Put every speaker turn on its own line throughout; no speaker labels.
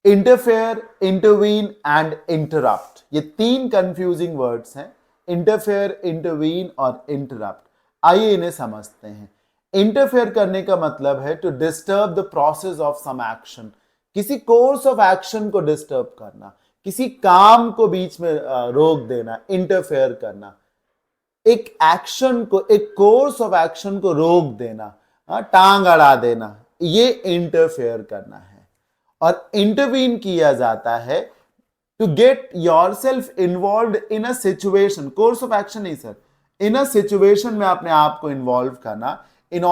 Interfere, intervene and interrupt, ये तीन confusing words हैं, इंटरफेयर, इंटरवीन और इंटरप्ट। आइए इन्हें समझते हैं। इंटरफेयर करने का मतलब है to disturb the process of some action, किसी कोर्स ऑफ एक्शन को डिस्टर्ब करना, किसी काम को बीच में रोक देना, इंटरफेयर करना, एक एक्शन को, एक कोर्स ऑफ एक्शन को रोक देना, टांग अड़ा देना, ये इंटरफेयर करना है। और इंटरवीन किया जाता है to get yourself involved in a situation, course of action नहीं सर, इन अ सिचुएशन में अपने आप को इन्वॉल्व करना in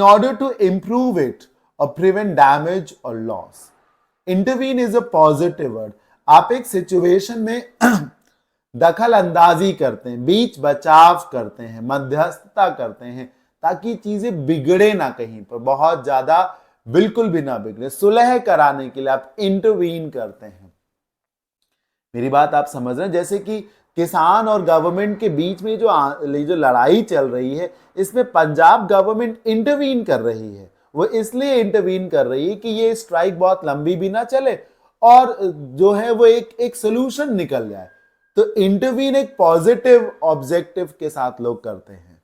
order to improve it or prevent damage or loss. Intervene is a positive word. आप एक situation में दखल अंदाजी करते हैं, बीच बचाव करते हैं, मध्यस्थता करते हैं, ताकि चीजें बिगड़े ना कहीं पर, बहुत ज्यादा बिल्कुल भी ना बिगड़े, सुलह कराने के लिए आप इंटरवीन करते हैं। मेरी बात आप समझ रहे हैं? जैसे कि किसान और गवर्नमेंट के बीच में जो लड़ाई चल रही है, इसमें पंजाब गवर्नमेंट इंटरवीन कर रही है। वो इसलिए इंटरवीन कर रही है कि ये स्ट्राइक बहुत लंबी भी ना चले और जो है वो एक सोल्यूशन निकल जाए। तो इंटरवीन एक पॉजिटिव ऑब्जेक्टिव के साथ लोग करते हैं।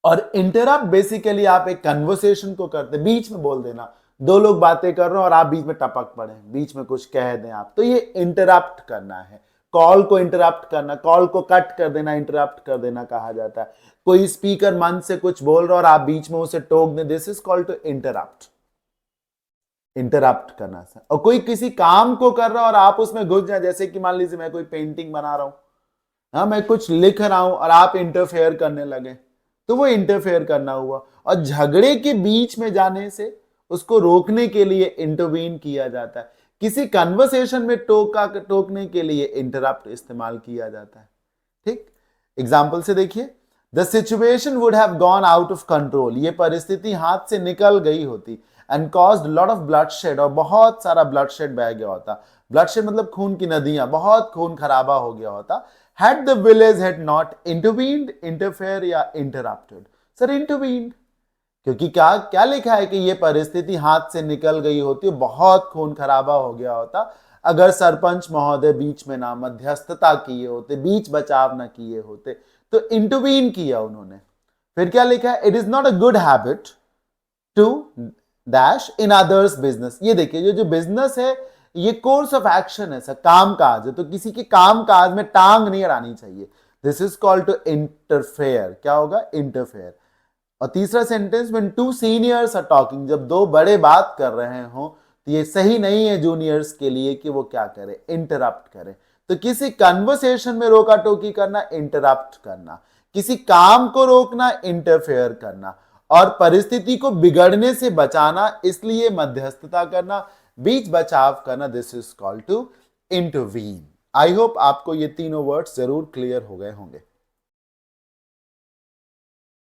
और इंटरप्ट बेसिकली आप एक कन्वर्सेशन को करते हैं, बीच में बोल देना, दो लोग बातें कर रहे हो और आप बीच में टपक पड़े, बीच में कुछ कह दें आप, तो ये इंटरप्ट करना है। कॉल को इंटरप्ट करना, कॉल को कट कर देना, इंटरप्ट कर देना कहा जाता है। कोई स्पीकर मन से कुछ बोल रहा और आप बीच में उसे टोक दें, this is called to interrupt, interrupt करना सर। और कोई किसी काम को कर रहा और आप उसमें घुस जाए, जैसे कि मान लीजिए मैं कोई पेंटिंग बना रहा हूं, हाँ, मैं कुछ लिख रहा हूं और आप इंटरफेयर करने लगे, तो वो इंटरफेयर करना हुआ। और झगड़े के बीच में जाने से उसको रोकने के लिए इंटरवीन किया जाता है। किसी कन्वर्सेशन में टोकने के लिए इंटरप्ट इस्तेमाल किया जाता है। ठीक, एग्जाम्पल से देखिए, the situation would have gone out of control, ये परिस्थिति हाथ से निकल गई होती, and caused lot of bloodshed, और बहुत सारा ब्लडशेड बह गया होता। ब्लडशेड मतलब खून की नदियां, बहुत खून खराबा हो गया होता। Had the village had not intervened, interfere या interrupted? सर intervened, क्योंकि क्या क्या लिखा है कि ये परिस्थिति हाथ से निकल गई होती, बहुत खून खराबा हो गया होता अगर सरपंच महोदय बीच में ना मध्यस्थता किए होते, बीच बचाव ना किए होते। तो इंटरवीन किया उन्होंने। फिर क्या लिखा है, it is not a good habit to dash in others business. ये देखिए, जो बिजनेस है ये कोर्स ऑफ एक्शन है सर, काम काज है, तो किसी के काम काज में टांग नहीं अड़ानी चाहिए। This is called to interfere. क्या होगा, इंटरफेयर। और तीसरा sentence, when two seniors are talking, जब दो बड़े बात कर रहे हो तो ये सही नहीं है जूनियर्स के लिए कि वो क्या करे, इंटरप्ट करे। तो किसी कन्वर्सेशन में रोका टोकी करना, इंटरप्ट करना, किसी काम को रोकना, इंटरफेयर करना, और परिस्थिति को बिगड़ने से बचाना, इसलिए मध्यस्थता करना, बीच बचाव करना, this is called to intervene. I hope आपको ये तीनों वर्ड्स जरूर क्लियर हो गए होंगे।